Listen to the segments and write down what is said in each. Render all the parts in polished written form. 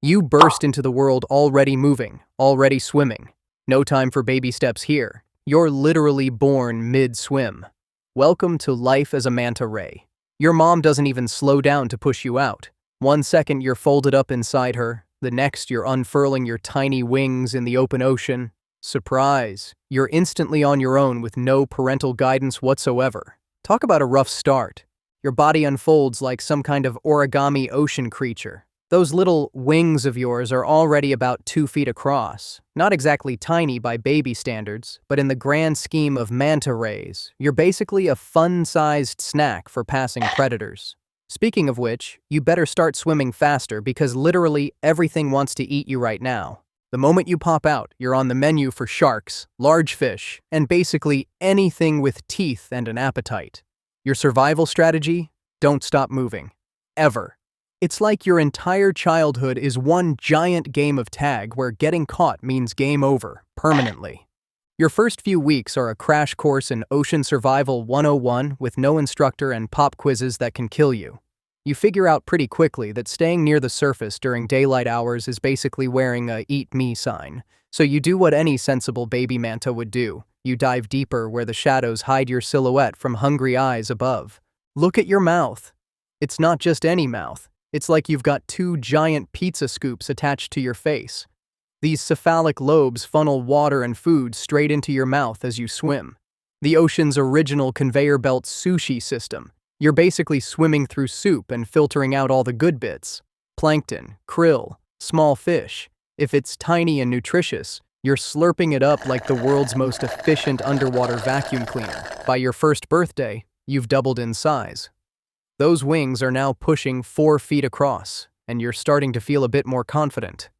You burst into the world already moving, already swimming. No time for baby steps here. You're literally born mid-swim. Welcome to life as a manta ray. Your mom doesn't even slow down to push you out. 1 second you're folded up inside her, the next you're unfurling your tiny wings in the open ocean. Surprise! You're instantly on your own with no parental guidance whatsoever. Talk about a rough start. Your body unfolds like some kind of origami ocean creature. Those little wings of yours are already about 2 feet across. Not exactly tiny by baby standards, but in the grand scheme of manta rays, you're basically a fun-sized snack for passing predators. Speaking of which, you better start swimming faster because literally everything wants to eat you right now. The moment you pop out, you're on the menu for sharks, large fish, and basically anything with teeth and an appetite. Your survival strategy? Don't stop moving. Ever. It's like your entire childhood is one giant game of tag where getting caught means game over, permanently. Your first few weeks are a crash course in Ocean Survival 101 with no instructor and pop quizzes that can kill you. You figure out pretty quickly that staying near the surface during daylight hours is basically wearing a "eat me" sign. So you do what any sensible baby manta would do. You dive deeper where the shadows hide your silhouette from hungry eyes above. Look at your mouth. It's not just any mouth. It's like you've got 2 giant pizza scoops attached to your face. These cephalic lobes funnel water and food straight into your mouth as you swim. The ocean's original conveyor belt sushi system. You're basically swimming through soup and filtering out all the good bits. Plankton, krill, small fish. If it's tiny and nutritious, you're slurping it up like the world's most efficient underwater vacuum cleaner. By your first birthday, you've doubled in size. Those wings are now pushing 4 feet across, and you're starting to feel a bit more confident.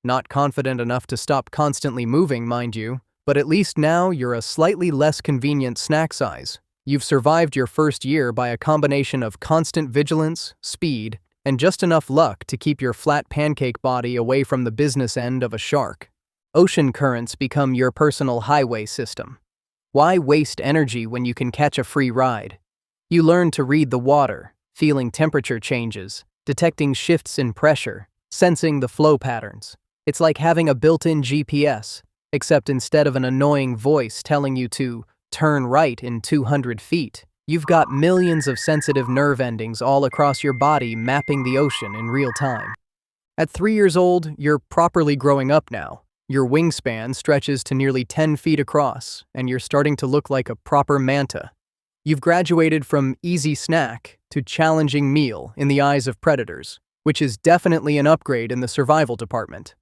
Not confident enough to stop constantly moving, mind you, but at least now you're a slightly less convenient snack size. You've survived your first year by a combination of constant vigilance, speed, and just enough luck to keep your flat pancake body away from the business end of a shark. Ocean currents become your personal highway system. Why waste energy when you can catch a free ride? You learn to read the water, feeling temperature changes, detecting shifts in pressure, sensing the flow patterns. It's like having a built-in GPS, except instead of an annoying voice telling you to turn right in 200 feet, you've got millions of sensitive nerve endings all across your body mapping the ocean in real time. At 3 years old, you're properly growing up now. Your wingspan stretches to nearly 10 feet across, and you're starting to look like a proper manta. You've graduated from easy snack to challenging meal in the eyes of predators, which is definitely an upgrade in the survival department.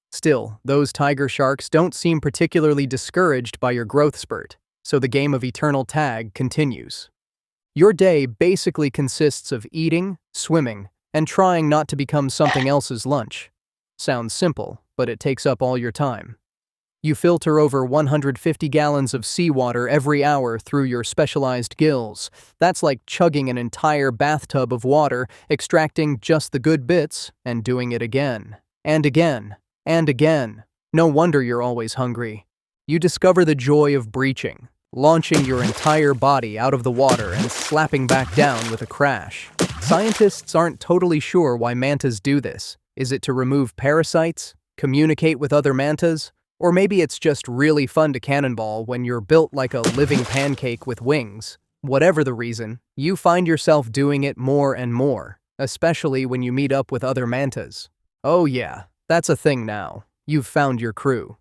Still, those tiger sharks don't seem particularly discouraged by your growth spurt, so the game of eternal tag continues. Your day basically consists of eating, swimming, and trying not to become something else's lunch. Sounds simple, but it takes up all your time. You filter over 150 gallons of seawater every hour through your specialized gills. That's like chugging an entire bathtub of water, extracting just the good bits, and doing it again, and again, and again. No wonder you're always hungry. You discover the joy of breaching, launching your entire body out of the water and slapping back down with a crash. Scientists aren't totally sure why mantas do this. Is it to remove parasites, communicate with other mantas? Or maybe it's just really fun to cannonball when you're built like a living pancake with wings. Whatever the reason, you find yourself doing it more and more, especially when you meet up with other mantas. Oh yeah, that's a thing now. You've found your crew.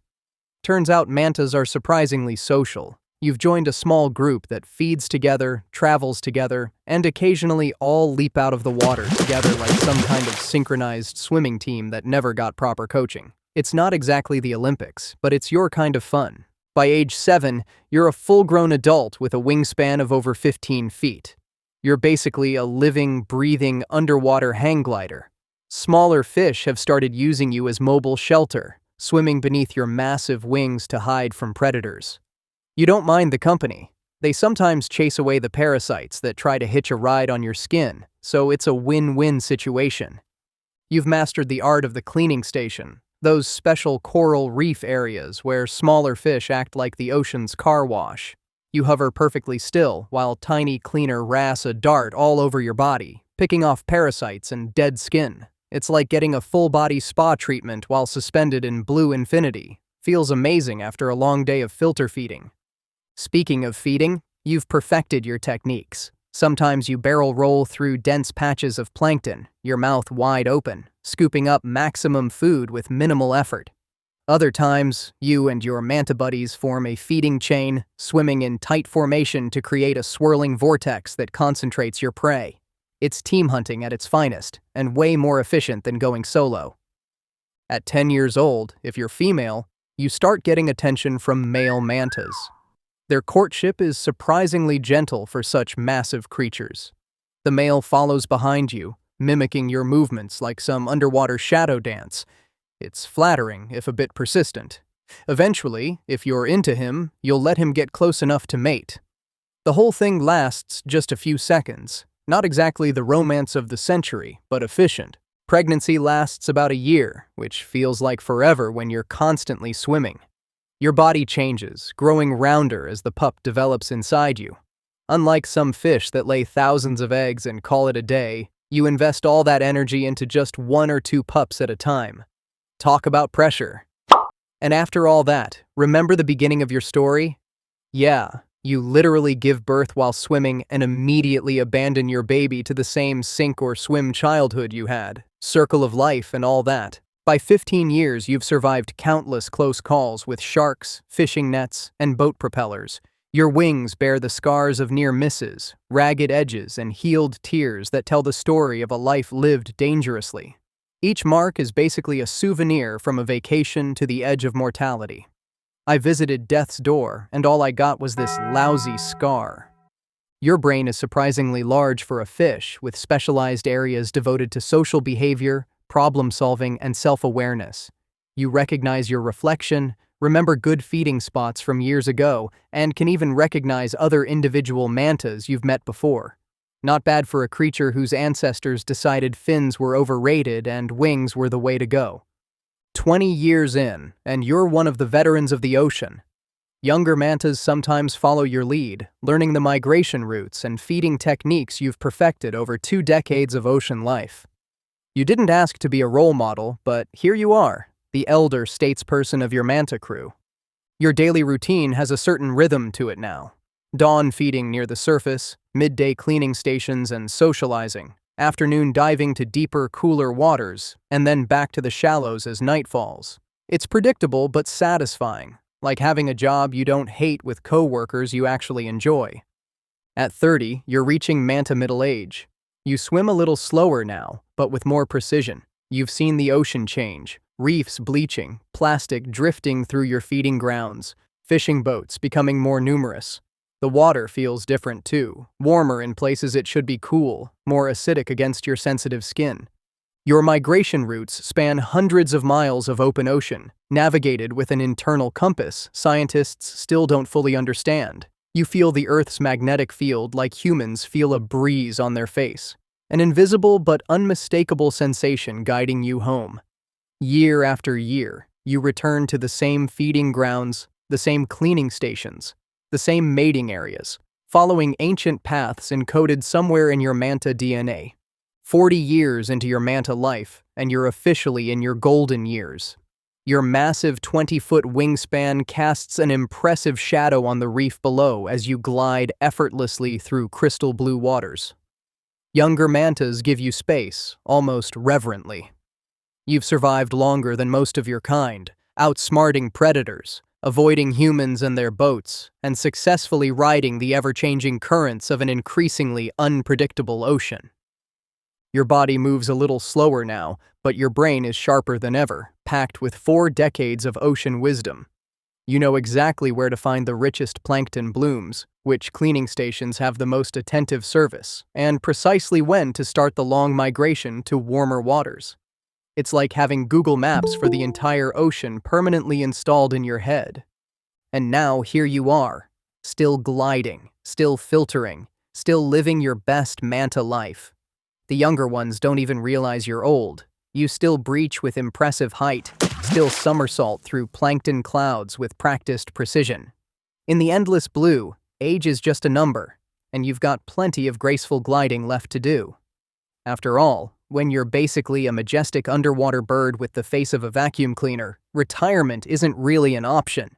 Turns out mantas are surprisingly social. You've joined a small group that feeds together, travels together, and occasionally all leap out of the water together like some kind of synchronized swimming team that never got proper coaching. It's not exactly the Olympics, but it's your kind of fun. By age 7, you're a full-grown adult with a wingspan of over 15 feet. You're basically a living, breathing underwater hang glider. Smaller fish have started using you as mobile shelter, swimming beneath your massive wings to hide from predators. You don't mind the company. They sometimes chase away the parasites that try to hitch a ride on your skin, so it's a win-win situation. You've mastered the art of the cleaning station, those special coral reef areas where smaller fish act like the ocean's car wash. You hover perfectly still while tiny cleaner wrasse a dart all over your body, picking off parasites and dead skin. It's like getting a full-body spa treatment while suspended in blue infinity. Feels amazing after a long day of filter feeding. Speaking of feeding, you've perfected your techniques. Sometimes you barrel roll through dense patches of plankton, your mouth wide open, scooping up maximum food with minimal effort. Other times, you and your manta buddies form a feeding chain, swimming in tight formation to create a swirling vortex that concentrates your prey. It's team hunting at its finest, and way more efficient than going solo. At 10 years old, if you're female, you start getting attention from male mantas. Their courtship is surprisingly gentle for such massive creatures. The male follows behind you, mimicking your movements like some underwater shadow dance. It's flattering, if a bit persistent. Eventually, if you're into him, you'll let him get close enough to mate. The whole thing lasts just a few seconds. Not exactly the romance of the century, but efficient. Pregnancy lasts about a year, which feels like forever when you're constantly swimming. Your body changes, growing rounder as the pup develops inside you. Unlike some fish that lay thousands of eggs and call it a day, you invest all that energy into just 1 or 2 pups at a time. Talk about pressure. And after all that, remember the beginning of your story? Yeah, you literally give birth while swimming and immediately abandon your baby to the same sink or swim childhood you had. Circle of life and all that. By 15 years, you've survived countless close calls with sharks, fishing nets, and boat propellers. Your wings bear the scars of near misses, ragged edges, and healed tears that tell the story of a life lived dangerously. Each mark is basically a souvenir from a vacation to the edge of mortality. I visited death's door, and all I got was this lousy scar. Your brain is surprisingly large for a fish, with specialized areas devoted to social behavior, problem-solving, and self-awareness. You recognize your reflection, remember good feeding spots from years ago, and can even recognize other individual mantas you've met before. Not bad for a creature whose ancestors decided fins were overrated and wings were the way to go. 20 years in, and you're one of the veterans of the ocean. Younger mantas sometimes follow your lead, learning the migration routes and feeding techniques you've perfected over 2 decades of ocean life. You didn't ask to be a role model, but here you are, the elder statesperson of your manta crew. Your daily routine has a certain rhythm to it now. Dawn feeding near the surface, midday cleaning stations and socializing, afternoon diving to deeper, cooler waters, and then back to the shallows as night falls. It's predictable but satisfying, like having a job you don't hate with co-workers you actually enjoy. At 30, you're reaching manta middle age. You swim a little slower now, but with more precision. You've seen the ocean change, reefs bleaching, plastic drifting through your feeding grounds, fishing boats becoming more numerous. The water feels different too, warmer in places it should be cool, more acidic against your sensitive skin. Your migration routes span hundreds of miles of open ocean, navigated with an internal compass scientists still don't fully understand. You feel the Earth's magnetic field like humans feel a breeze on their face, an invisible but unmistakable sensation guiding you home. Year after year, you return to the same feeding grounds, the same cleaning stations, the same mating areas, following ancient paths encoded somewhere in your manta DNA. 40 years into your manta life, and you're officially in your golden years. Your massive 20-foot wingspan casts an impressive shadow on the reef below as you glide effortlessly through crystal blue waters. Younger mantas give you space, almost reverently. You've survived longer than most of your kind, outsmarting predators, avoiding humans and their boats, and successfully riding the ever-changing currents of an increasingly unpredictable ocean. Your body moves a little slower now, but your brain is sharper than ever, packed with 4 decades of ocean wisdom. You know exactly where to find the richest plankton blooms, which cleaning stations have the most attentive service, and precisely when to start the long migration to warmer waters. It's like having Google Maps for the entire ocean permanently installed in your head. And now here you are, still gliding, still filtering, still living your best manta life. The younger ones don't even realize you're old. You still breach with impressive height, still somersault through plankton clouds with practiced precision. In the endless blue, age is just a number, and you've got plenty of graceful gliding left to do. After all, When you're basically a majestic underwater bird with the face of a vacuum cleaner, retirement isn't really an option.